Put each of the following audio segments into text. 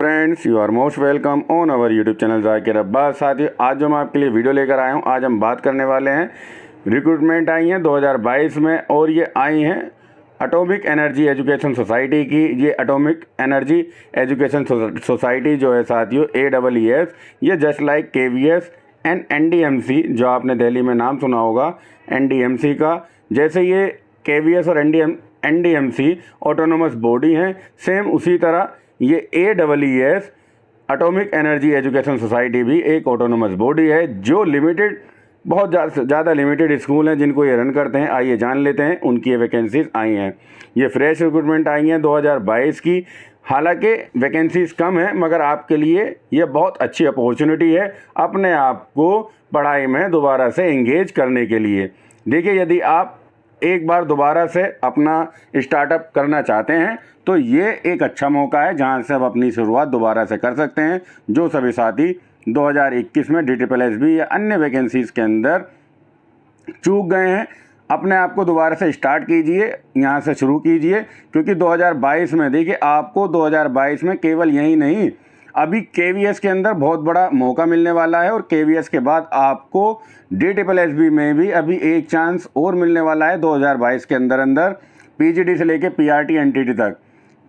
Friends, you are most welcome on our YouTube channel Zakir Abbas. साथियों, आज जो मैं आपके लिए वीडियो लेकर आया हूँ, आज हम बात करने वाले हैं रिक्रूटमेंट आई हैं 2022 में, और ये आई हैं एटॉमिक एनर्जी एजुकेशन सोसाइटी की। ये एटॉमिक एनर्जी एजुकेशन सोसाइटी जो है साथियों, AEES, ये just like KVS and NDMC, जो आपने दिल्ली में नाम सुना होगा NDMC का, जैसे ये KVS और NDMC ऑटोनोमस बॉडी हैं, सेम उसी तरह ये AEES atomic energy education society भी एक ऑटोनोमस बॉडी है, जो लिमिटेड, बहुत ज़्यादा लिमिटेड स्कूल हैं जिनको ये रन करते हैं। आइए जान लेते हैं उनकी ये वैकेंसीज आई हैं। ये फ्रेश रिक्रूटमेंट आई हैं 2022 की। हालांकि वैकेंसीज कम है, मगर आपके लिए ये बहुत अच्छी अपॉर्चुनिटी है अपने आप को पढ़ाई में दोबारा से एंगेज करने के लिए। देखिए, यदि आप एक बार दोबारा से अपना स्टार्टअप करना चाहते हैं तो ये एक अच्छा मौका है जहां से आप अपनी शुरुआत दोबारा से कर सकते हैं। जो सभी साथी 2021 में DSSB या अन्य वैकेंसीज़ के अंदर चूक गए हैं, अपने आप को दोबारा से स्टार्ट कीजिए, यहाँ से शुरू कीजिए, क्योंकि 2022 में देखिए, आपको 2022 में केवल यही नहीं, अभी KVS के अंदर बहुत बड़ा मौका मिलने वाला है, और KVS के बाद आपको DSSB में भी अभी एक चांस और मिलने वाला है 2022 के अंदर PGD से लेके PRT NTT तक।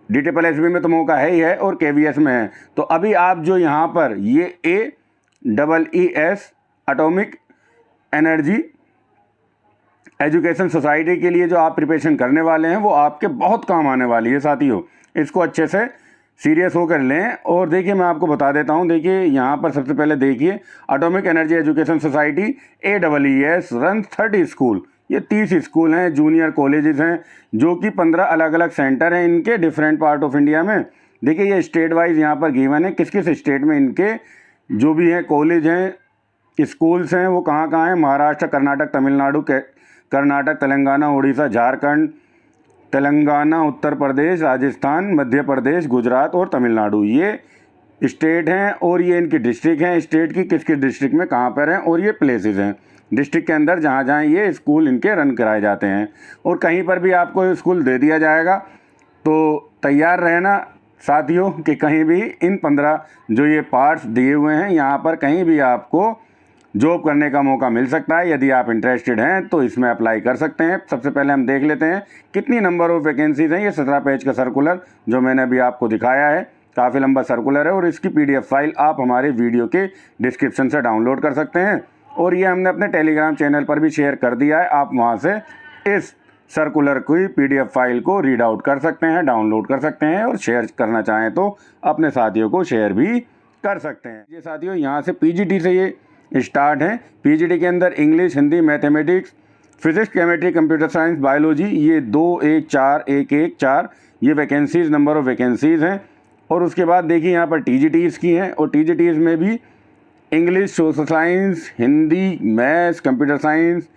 DSSB में तो मौका है ही है और KVS में है। तो अभी आप जो यहाँ पर ये AEES atomic energy education society के लिए जो आप प्रिपरेशन करने वाले हैं, वो आपके बहुत काम आने वाली है साथियों। इसको अच्छे से सीरियस होकर लें। और देखिए, मैं आपको बता देता हूं, देखिए यहाँ पर सबसे पहले देखिए, atomic energy education society AEES run 30 school. ये 30 स्कूल हैं, जूनियर कॉलेजेस हैं, जो कि 15 अलग अलग सेंटर हैं इनके डिफरेंट पार्ट ऑफ इंडिया में। देखिए, ये स्टेट वाइज यहाँ पर गिवन है, किस किस स्टेट में इनके जो भी हैं कॉलेज हैं, स्कूल्स हैं, वो कहाँ कहाँ हैं। महाराष्ट्र, कर्नाटक, तमिलनाडु, कर्नाटक, तेलंगाना, उड़ीसा, झारखंड, तेलंगाना, उत्तर प्रदेश, राजस्थान, मध्य प्रदेश, गुजरात और तमिलनाडु, ये स्टेट हैं। और ये इनकी डिस्ट्रिक्ट हैं, स्टेट की किस किस डिस्ट्रिक्ट में कहाँ पर हैं, और ये प्लेसेस हैं डिस्ट्रिक्ट के अंदर जहाँ जहाँ ये स्कूल इनके रन कराए जाते हैं। और कहीं पर भी आपको स्कूल दे दिया जाएगा तो तैयार रहना साथियों कि कहीं भी इन 15 जो ये पार्ट्स दिए हुए हैं, यहाँ पर कहीं भी आपको जॉब करने का मौका मिल सकता है। यदि आप इंटरेस्टेड हैं तो इसमें अप्लाई कर सकते हैं। सबसे पहले हम देख लेते हैं कितनी नंबर ऑफ वैकेंसीज हैं। ये 17 पेज का सर्कुलर जो मैंने अभी आपको दिखाया है, काफ़ी लंबा सर्कुलर है, और इसकी PDF फाइल आप हमारे वीडियो के डिस्क्रिप्शन से डाउनलोड कर सकते हैं। और ये हमने अपने टेलीग्राम चैनल पर भी शेयर कर दिया है। आप वहाँ से इस सर्कुलर की PDF फाइल को रीड आउट कर सकते हैं, डाउनलोड कर सकते हैं, और शेयर करना चाहें तो अपने साथियों को शेयर भी कर सकते हैं। ये साथियों, यहाँ से PGT से ये स्टार्ट है। PGT के अंदर English, Hindi, mathematics, physics, chemistry, computer science, biology, ये 2 1 4 1 1 4 ये वैकेंसीज़, नंबर ऑफ वैकेंसीज़ हैं। और उसके बाद देखिए, यहाँ पर TGTs की हैं, और TGTs में भी English, social science, Hindi, maths, computer science,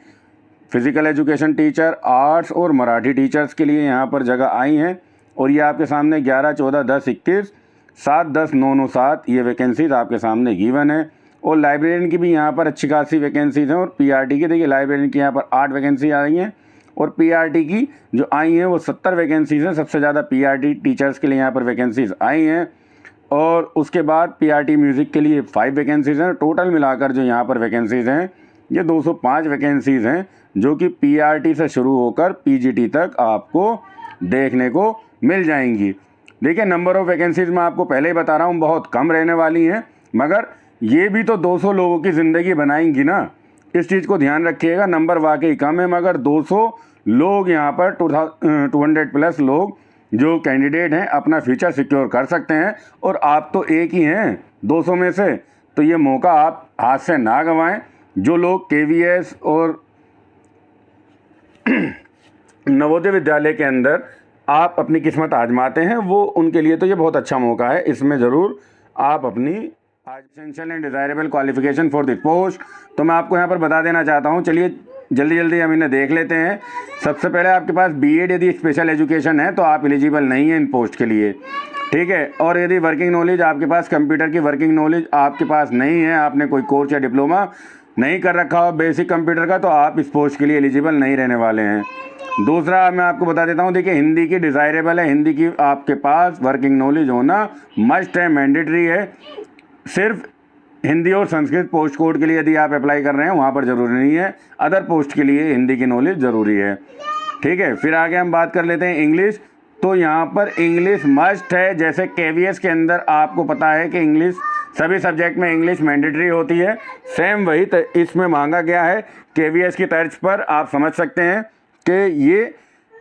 physical education teacher, arts और मराठी टीचर्स के लिए यहाँ पर जगह आई हैं। और ये आपके सामने 11 14 10 21 7 10 9 9 7 ये वैकेंसीज आपके सामने गिवन है। और लाइब्रेरियन की भी यहाँ पर अच्छी खासी वैकेंसीज हैं। और PRT की देखिए, लाइब्रेरियन की यहाँ पर 8 वैकेंसी आई हैं, और PRT की जो आई हैं वो 70 वैकेंसीज हैं। सबसे ज़्यादा PRT टीचर्स के लिए यहाँ पर वैकेंसीज आई हैं। और उसके बाद PRT म्यूज़िक के लिए 5 वैकेंसीज हैं। टोटल मिलाकर जो यहाँ पर वैकेंसीज हैं, ये 205 वैकेंसीज हैं, जो कि PRT से शुरू होकर PGT तक आपको देखने को मिल जाएंगी। देखिए, नंबर ऑफ़ वैकेंसीज मैं आपको पहले ही बता रहा हूँ, बहुत कम रहने वाली हैं, मगर ये भी तो 200 लोगों की ज़िंदगी बनाएंगी ना। इस चीज़ को ध्यान रखिएगा। नंबर वाकई कम है, मगर 200 लोग यहाँ पर 200 प्लस लोग जो कैंडिडेट हैं अपना फ्यूचर सिक्योर कर सकते हैं। और आप तो एक ही हैं 200 में से, तो ये मौका आप हाथ से ना गंवाएं। जो लोग KVS और नवोदय विद्यालय के अंदर आप अपनी किस्मत आजमाते हैं, वो उनके लिए तो ये बहुत अच्छा मौका है। इसमें ज़रूर आप अपनी essential and desirable qualification for this post, तो मैं आपको यहाँ पर बता देना चाहता हूँ। चलिए जल्दी जल्दी हम इन्हें देख लेते हैं। सबसे पहले आपके पास BEd यदि स्पेशल एजुकेशन है तो आप एलिजिबल नहीं है इन पोस्ट के लिए, ठीक है। और यदि वर्किंग नॉलेज आपके पास, कंप्यूटर की वर्किंग नॉलेज आपके पास नहीं है, आपने कोई कोर्स या डिप्लोमा नहीं कर रखा हो बेसिक कंप्यूटर का, तो आप इस पोस्ट के लिए एलिजिबल नहीं रहने वाले हैं। दूसरा मैं आपको बता देता हूँ, देखिए हिंदी की डिज़ायरेबल है, हिंदी की आपके पास वर्किंग नॉलेज होना मस्ट है, मैंडेटरी है। सिर्फ हिंदी और संस्कृत पोस्ट कोड के लिए यदि आप अप्लाई कर रहे हैं वहाँ पर ज़रूरी नहीं है, अदर पोस्ट के लिए हिंदी की नॉलेज ज़रूरी है। ठीक है, फिर आगे हम बात कर लेते हैं इंग्लिश। तो यहाँ पर इंग्लिश मस्ट है, जैसे KVS के अंदर आपको पता है कि इंग्लिश सभी सब्जेक्ट में इंग्लिश मैंडेटरी होती है, सेम वही इसमें मांगा गया है। KVS की तर्ज पर आप समझ सकते हैं कि ये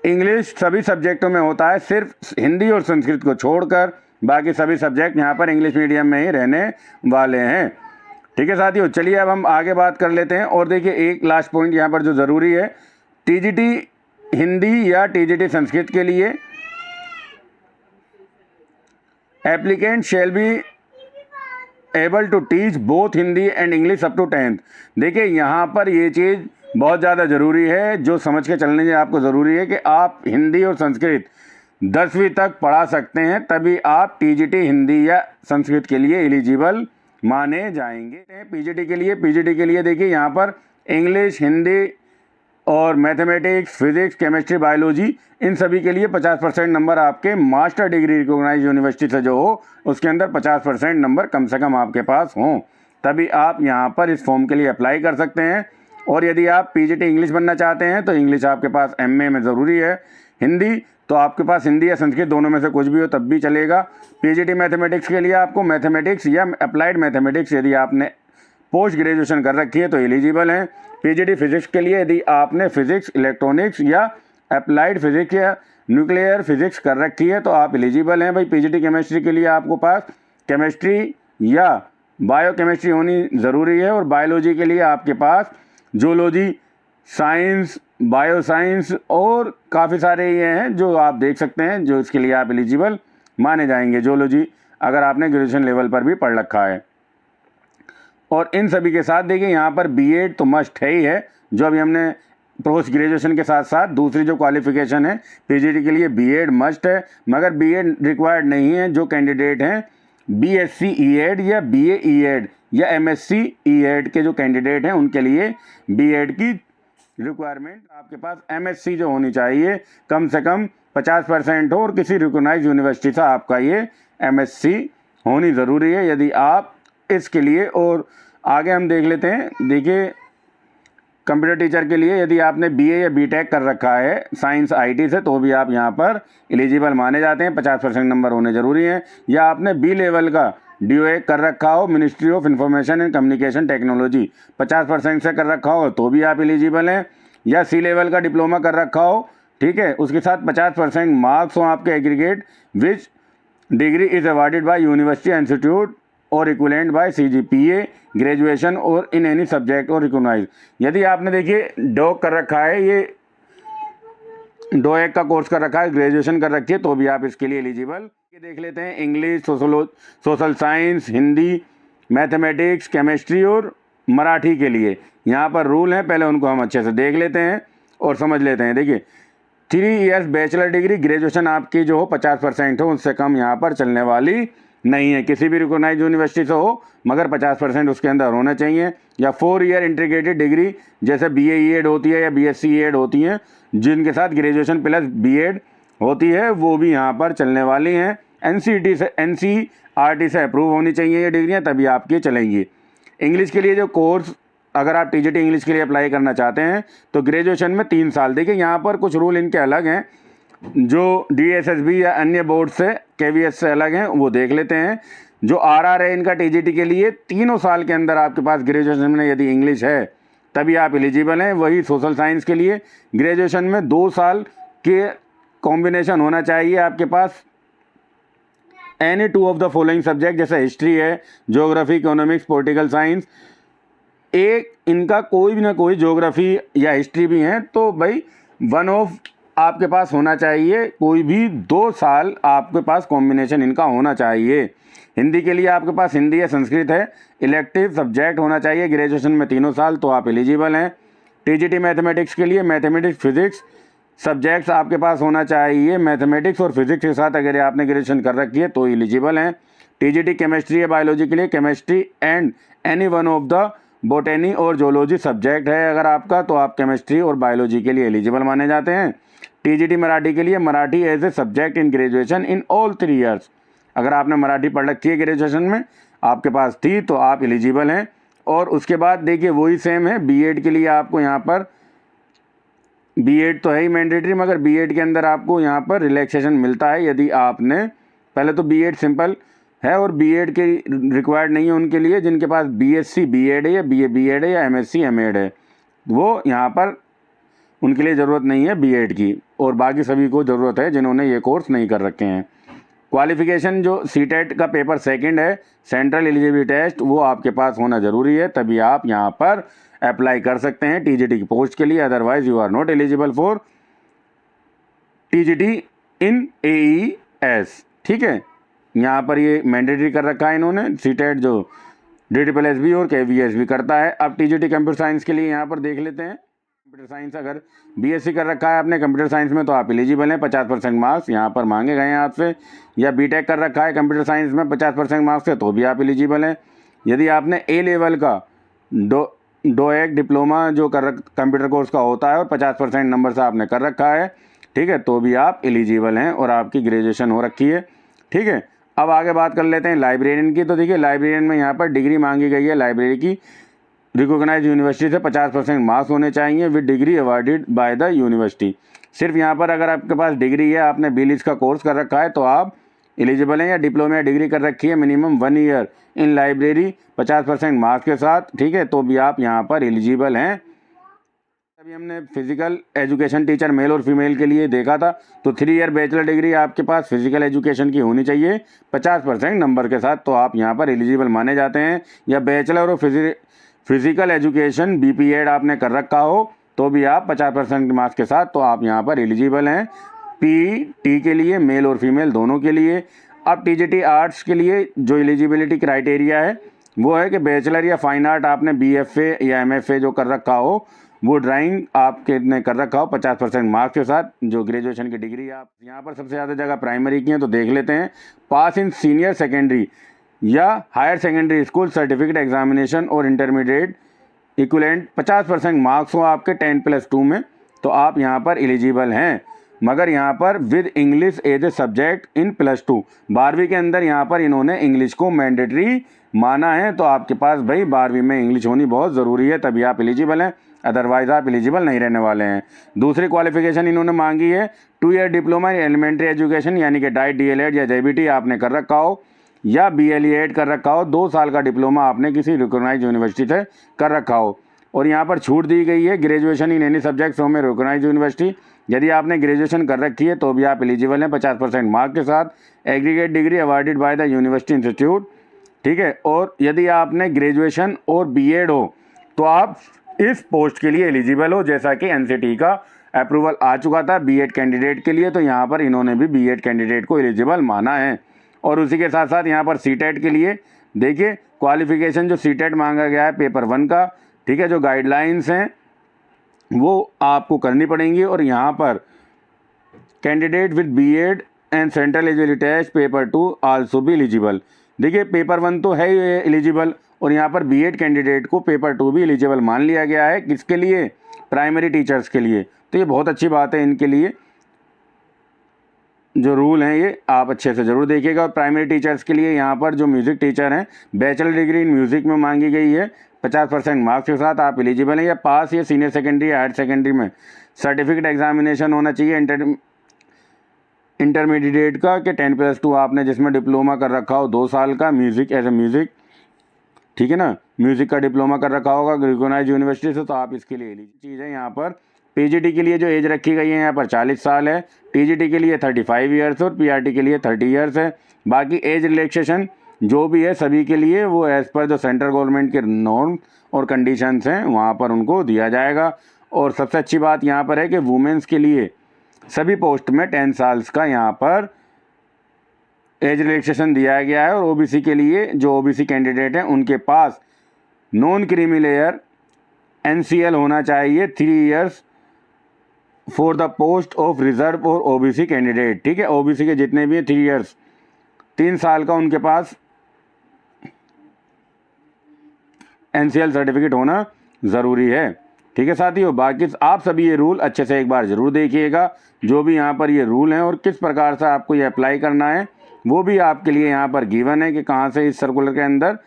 इंग्लिश सभी सब्जेक्टों में होता है, सिर्फ हिंदी और संस्कृत को छोड़कर बाकी सभी सब्जेक्ट यहाँ पर इंग्लिश मीडियम में ही रहने वाले हैं। ठीक है साथियों, चलिए अब हम आगे बात कर लेते हैं। और देखिए एक लास्ट पॉइंट यहाँ पर जो ज़रूरी है, TGT हिंदी या TGT संस्कृत के लिए applicant shall be able to teach both Hindi and English up to 10th। देखिए यहाँ पर ये चीज़ बहुत ज़्यादा ज़रूरी है, जो समझ के चलने से आपको ज़रूरी है कि आप हिंदी और संस्कृत 10वीं तक पढ़ा सकते हैं, तभी आप TGT हिंदी या संस्कृत के लिए एलिजिबल माने जाएंगे। PGT के लिए देखिए यहाँ पर इंग्लिश, हिंदी और मैथमेटिक्स, फिजिक्स, केमिस्ट्री, बायोलॉजी, इन सभी के लिए 50% नंबर आपके मास्टर डिग्री रिकॉग्नाइज यूनिवर्सिटी से जो हो उसके अंदर 50% नंबर कम से कम आपके पास हों, तभी आप यहाँ पर इस फॉर्म के लिए अप्लाई कर सकते हैं। और यदि आप PGT इंग्लिश बनना चाहते हैं तो इंग्लिश आपके पास MA में ज़रूरी है। हिंदी तो आपके पास हिंदी या संस्कृत दोनों में से कुछ भी हो तब भी चलेगा। PGT मैथमेटिक्स के लिए आपको मैथमेटिक्स या अप्लाइड मैथमेटिक्स यदि आपने पोस्ट ग्रेजुएशन कर रखी है तो एलिजिबल हैं। PGT फिजिक्स के लिए यदि आपने फिजिक्स, इलेक्ट्रॉनिक्स या अप्लाइड फिजिक्स या न्यूक्लियर फिजिक्स कर रखी है तो आप एलिजिबल हैं। भाई PGT केमिस्ट्री के लिए आपको पास केमिस्ट्री या बायोकेमिस्ट्री होनी ज़रूरी है, और बायोलॉजी के लिए आपके पास जूलॉजी, साइंस, बायोसाइंस और काफ़ी सारे ये हैं जो आप देख सकते हैं, जो इसके लिए आप एलिजिबल माने जाएंगे। जूलॉजी अगर आपने ग्रेजुएशन लेवल पर भी पढ़ रखा है। और इन सभी के साथ देखिए यहाँ पर B.Ed तो मस्ट है ही है, जो अभी हमने पोस्ट ग्रेजुएशन के साथ साथ दूसरी जो क्वालिफिकेशन है PGT के लिए B.Ed मस्ट है, मगर B.Ed रिक्वायर्ड नहीं है। जो कैंडिडेट हैं BSc EAD या BA EAD या MSc EAD के जो कैंडिडेट हैं उनके लिए B.Ed की रिक्वायरमेंट आपके पास MSc जो होनी चाहिए कम से कम 50% हो, और किसी रिकॉग्नाइज यूनिवर्सिटी से आपका ये MSc होनी ज़रूरी है यदि आप इसके लिए। और आगे हम देख लेते हैं, देखिए कंप्यूटर टीचर के लिए यदि आपने BA या BTech कर रखा है साइंस IT से तो भी आप यहाँ पर एलिजिबल माने जाते हैं, 50% नंबर होने ज़रूरी हैं। या आपने B लेवल का DOA कर रखा हो, ministry of information and communication technology 50% से कर रखा हो तो भी आप एलिजिबल हैं। या C लेवल का डिप्लोमा कर रखा हो, ठीक है, उसके साथ 50% मार्क्स हो आपके aggregate, which degree is awarded by university institute और इक्विवेलेंट बाय CGPA ग्रेजुएशन और इन एनी सब्जेक्ट और रिकॉग्नाइज। यदि आपने देखिए डॉक कर रखा है, ये DOEC का कोर्स कर रखा है, ग्रेजुएशन कर रखी है तो भी आप इसके लिए एलिजिबल। ये देख लेते हैं English, social science, Hindi, mathematics, chemistry और मराठी के लिए यहाँ पर रूल हैं, पहले उनको हम अच्छे से देख लेते हैं और समझ लेते हैं। देखिए 3 इयर्स बैचलर डिग्री, ग्रेजुएशन आपकी जो हो 50% हो, उससे कम यहाँ पर चलने वाली नहीं है। किसी भी रिकॉग्नाइज यूनिवर्सिटी से हो मगर 50% उसके अंदर होना चाहिए। या 4 ईयर इंटीग्रेटेड डिग्री जैसे BA EAD होती है या BSc EAD होती हैं, जिनके साथ ग्रेजुएशन प्लस B.Ed होती है, वो भी यहाँ पर चलने वाली हैं। NCERT से अप्रूव होनी चाहिए ये डिग्रियाँ, तभी आपकी चलेंगी। इंग्लिश के लिए जो कोर्स अगर आप TGT इंग्लिश के लिए अप्लाई करना चाहते हैं तो ग्रेजुएशन में 3 साल। देखिए यहाँ पर कुछ रूल इनके अलग हैं, जो DSSB या अन्य बोर्ड से KVS से अलग हैं, वो देख लेते हैं। जो RR है इनका TGT के लिए 3 साल के अंदर आपके पास ग्रेजुएशन में यदि इंग्लिश है तभी आप एलिजिबल हैं। वही सोशल साइंस के लिए ग्रेजुएशन में 2 साल के कॉम्बिनेशन होना चाहिए आपके पास any 2 of the following subject, जैसे हिस्ट्री है, ज्योग्राफी, इकोनॉमिक्स, पॉलिटिकल साइंस, एक इनका कोई भी ना कोई ज्योग्राफी या हिस्ट्री भी हैं तो भाई 1 ऑफ आपके पास होना चाहिए। कोई भी 2 साल आपके पास कॉम्बिनेशन इनका होना चाहिए। हिंदी के लिए आपके पास हिंदी या संस्कृत है, इलेक्टिव सब्जेक्ट होना चाहिए ग्रेजुएशन में 3 साल तो आप एलिजिबल हैं। TGT मैथमेटिक्स के लिए मैथमेटिक्स, फिजिक्स सब्जेक्ट्स आपके पास होना चाहिए। मैथमेटिक्स और फिजिक्स के साथ अगर आपने ग्रेजुएशन कर रखी है तो एलिजिबल हैं। TGT केमिस्ट्री या बायोलॉजी के लिए chemistry and any 1 of the बोटेनी और जोलॉजी सब्जेक्ट है अगर आपका, तो आप केमिस्ट्री और बायोलॉजी के लिए एलिजिबल माने जाते हैं। टीजीटी मराठी के लिए, Marathi as a subject in graduation in all 3 years, अगर आपने मराठी पढ़ रखी है ग्रेजुएशन में, आपके पास थी, तो आप एलिजिबल हैं। और उसके बाद देखिए वही सेम है बीएड के लिए, आपको यहाँ पर बीएड तो है ही मैंडेटरी, मगर बीएड के अंदर आपको यहाँ पर रिलैक्सेशन मिलता है यदि आपने, पहले तो बीएड सिंपल है और बीएड के रिक्वायर्ड नहीं है उनके लिए जिनके पास बीएससी बीएड है या बीए बीएड है या एमएससी एमएड है, वो यहाँ पर उनके लिए ज़रूरत नहीं है बीएड की, और बाकी सभी को ज़रूरत है जिन्होंने ये कोर्स नहीं कर रखे हैं। क्वालिफ़िकेशन जो सीटेट का पेपर सेकंड है, सेंट्रल एलिजिबिलिटी टेस्ट, वो आपके पास होना ज़रूरी है, तभी आप यहाँ पर अप्लाई कर सकते हैं टीजीटी की पोस्ट के लिए, otherwise you are not eligible for TGT in AES. ठीक है, यहाँ पर ये मैंडेटरी कर रखा है इन्होंने, सीटेट जो DSSB और KVS भी करता है। अब टीजीटी कंप्यूटर साइंस के लिए यहाँ पर देख लेते हैं। कंप्यूटर साइंस अगर बीएससी कर रखा है आपने कंप्यूटर साइंस में, तो आप एलिजिबल हैं, 50% मार्क्स यहाँ पर मांगे गए हैं आपसे, या बीटेक कर रखा है कंप्यूटर साइंस में 50% मार्क्स से, तो भी आप एलिजिबल हैं। यदि आपने ए लेवल का डोएक डिप्लोमा जो कंप्यूटर कोर्स का होता है और 50% नंबर से आपने कर रखा है, ठीक है, तो भी आप एलिजिबल हैं और आपकी ग्रेजुएशन हो रखी है। ठीक है, अब आगे बात कर लेते हैं लाइब्रेरियन की। तो देखिए लाइब्रेरियन में यहाँ पर डिग्री मांगी गई है लाइब्रेरी की, रिकॉग्नाइज यूनिवर्सिटी से 50% मार्क्स होने चाहिए with degree awarded by the university. सिर्फ यहाँ पर अगर आपके पास डिग्री है, आपने बीलिस का कोर्स कर रखा है, तो आप एलिजिबल हैं, या डिप्लोमा या डिग्री कर रखी है minimum 1 year in library 50% marks के साथ, ठीक है, तो भी आप यहाँ पर एलिजिबल हैं। अभी हमने फिजिकल एजुकेशन टीचर मेल और फीमेल के लिए देखा था, तो 3 ईयर बैचलर डिग्री आपके पास फिजिकल एजुकेशन की होनी चाहिए 50% नंबर के साथ, तो आप यहाँ पर एलिजिबल माने जाते हैं। या बैचलर और फिजिकल एजुकेशन बीपीएड आपने कर रखा हो, तो भी आप 50% मार्क्स के साथ, तो आप यहाँ पर एलिजिबल हैं पीटी के लिए, मेल और फीमेल दोनों के लिए। अब टीजीटी आर्ट्स के लिए जो एलिजिबिलिटी क्राइटेरिया है वो है कि बैचलर या फाइन आर्ट आपने बीएफए या एमएफए जो कर रखा हो, वो ड्राइंग आपके ने कर रखा हो 50% मार्क्स के साथ, जो ग्रेजुएशन की डिग्री आप यहाँ पर सबसे ज़्यादा जगह प्राइमरी की हैं, तो देख लेते हैं। Pass in senior secondary or higher secondary school certificate examination और इंटरमीडिएट इक्विवेलेंट 50% मार्क्स हो आपके 10+2 में, तो आप यहाँ पर एलिजिबल हैं। मगर यहाँ पर with English as a subject in +2, 12वीं के अंदर यहाँ पर इन्होंने इंग्लिश को मैंडेटरी माना है, तो आपके पास भाई 12वीं में इंग्लिश होनी बहुत ज़रूरी है, तभी आप एलिजिबल हैं, अदरवाइज़ आप एलिजिबल नहीं रहने वाले हैं। दूसरी क्वालिफिकेशन इन्होंने मांगी है 2 year diploma in elementary education, यानी कि डाइट DLED या JBT आपने कर रखा हो, या BLED कर रखा हो, 2 साल का डिप्लोमा आपने किसी रिकॉग्नाइज यूनिवर्सिटी से कर रखा हो। और यहाँ पर छूट दी गई है graduation in any subject from a recognise university, यदि आपने ग्रेजुएशन कर रखी है तो भी आप एलिजिबल हैं 50% मार्क के साथ, aggregate degree awarded by the university institute, ठीक है। और यदि आपने ग्रेजुएशन और बीएड हो तो आप इस पोस्ट के लिए एलिजिबल हो, जैसा कि एनसीटी का अप्रूवल आ चुका था बीएड कैंडिडेट के लिए, तो यहाँ पर इन्होंने भी बीएड कैंडिडेट को एलिजिबल माना है। और उसी के साथ साथ यहाँ पर सीटेट के लिए देखिए क्वालिफिकेशन जो सीटेट मांगा गया है पेपर 1 का, ठीक है, जो गाइडलाइंस हैं वो आपको करनी पड़ेंगी। और यहाँ पर candidate with BEd and central eligibility test paper 2 also भी एलिजिबल। देखिए पेपर 1 तो है ही एलिजिबल, और यहाँ पर बीएड कैंडिडेट को पेपर 2 भी एलिजिबल मान लिया गया है। किसके लिए? प्राइमरी टीचर्स के लिए। तो ये बहुत अच्छी बात है, इनके लिए जो रूल हैं ये आप अच्छे से ज़रूर देखिएगा। और प्राइमरी टीचर्स के लिए यहाँ पर जो म्यूज़िक टीचर हैं, बैचलर डिग्री इन म्यूज़िक में मांगी गई है, 50% मार्क्स के साथ आप एलिजिबल हैं। या पास या senior secondary or higher secondary में सर्टिफिकेट एग्जामिनेशन होना चाहिए इंटरमीडिएट का, कि 10+2 आपने जिसमें डिप्लोमा कर रखा हो 2 साल का म्यूज़िक एज ए म्यूज़िक, ठीक है ना, म्यूज़िक का डिप्लोमा कर रखा होगा रिकॉग्नाइज यूनिवर्सिटी से, तो आप इसके लिए चीज़ है। यहाँ पर पीजीटी के लिए जो एज रखी गई है यहाँ पर 40 साल है, टीजीटी के लिए 35 ईयर्स और पीआरटी के लिए 30 ईयर्स है। बाकी एज रिलैक्सेशन जो भी है सभी के लिए वो एज़ पर जो सेंट्रल गवर्नमेंट के नॉर्म और कंडीशंस हैं वहाँ पर उनको दिया जाएगा। और सबसे अच्छी बात यहाँ पर है कि वुमेंस के लिए सभी पोस्ट में 10 साल्स का यहाँ पर एज रिलैक्सेशन दिया गया है। और ओबीसी के लिए जो ओबीसी कैंडिडेट हैं उनके पास नॉन क्रीमी लेयर NCL होना चाहिए 3 years for the post of reserve और ओबीसी कैंडिडेट, ठीक है। ओबीसी के जितने भी हैं 3 ईयर्स, 3 साल का उनके पास NCL सर्टिफिकेट होना ज़रूरी है। ठीक है साथियों, बाकी आप सभी ये रूल अच्छे से एक बार ज़रूर देखिएगा, जो भी यहाँ पर ये रूल हैं और किस प्रकार से आपको ये अप्लाई करना है वो भी आपके लिए यहाँ पर गिवन है कि कहाँ से इस सर्कुलर के अंदर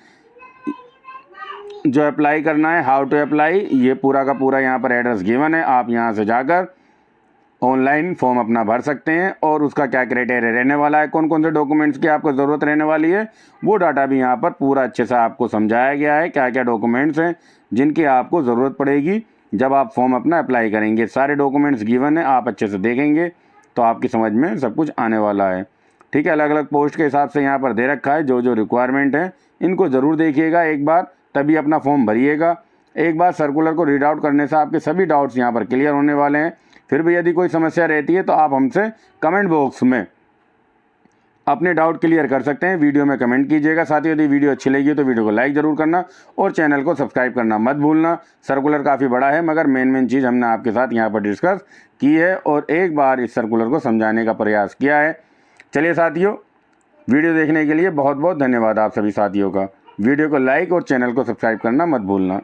जो अप्लाई करना है, हाउ टू अप्लाई, ये पूरा का पूरा यहाँ पर एड्रेस गिवन है। आप यहाँ से जाकर ऑनलाइन फॉर्म अपना भर सकते हैं और उसका क्या क्राइटेरिया रहने वाला है, कौन कौन से डॉक्यूमेंट्स की आपको ज़रूरत रहने वाली है, वो डाटा भी यहाँ पर पूरा अच्छे से आपको समझाया गया है। क्या क्या डॉक्यूमेंट्स हैं जिनकी आपको ज़रूरत पड़ेगी जब आप फॉर्म अपना अप्लाई करेंगे, सारे डॉक्यूमेंट्स गिवन है। आप अच्छे से देखेंगे तो आपकी समझ में सब कुछ आने वाला है। ठीक है, अलग अलग पोस्ट के हिसाब से यहाँ पर दे रखा है, जो जो रिक्वायरमेंट है इनको ज़रूर देखिएगा एक बार, तभी अपना फॉर्म भरिएगा। एक बार सर्कुलर को रीड आउट करने से आपके सभी डाउट्स यहाँ पर क्लियर होने वाले हैं। फिर भी यदि कोई समस्या रहती है तो आप हमसे कमेंट बॉक्स में अपने डाउट क्लियर कर सकते हैं, वीडियो में कमेंट कीजिएगा। साथ ही यदि वीडियो अच्छी लगी तो वीडियो को लाइक ज़रूर करना और चैनल को सब्सक्राइब करना मत भूलना। सर्कुलर काफ़ी बड़ा है मगर मेन चीज़ हमने आपके साथ यहाँ पर डिस्कस की है और एक बार इस सर्कुलर को समझाने का प्रयास किया है। चलिए साथियों, वीडियो देखने के लिए बहुत बहुत धन्यवाद आप सभी साथियों का। वीडियो को लाइक और चैनल को सब्सक्राइब करना मत भूलना।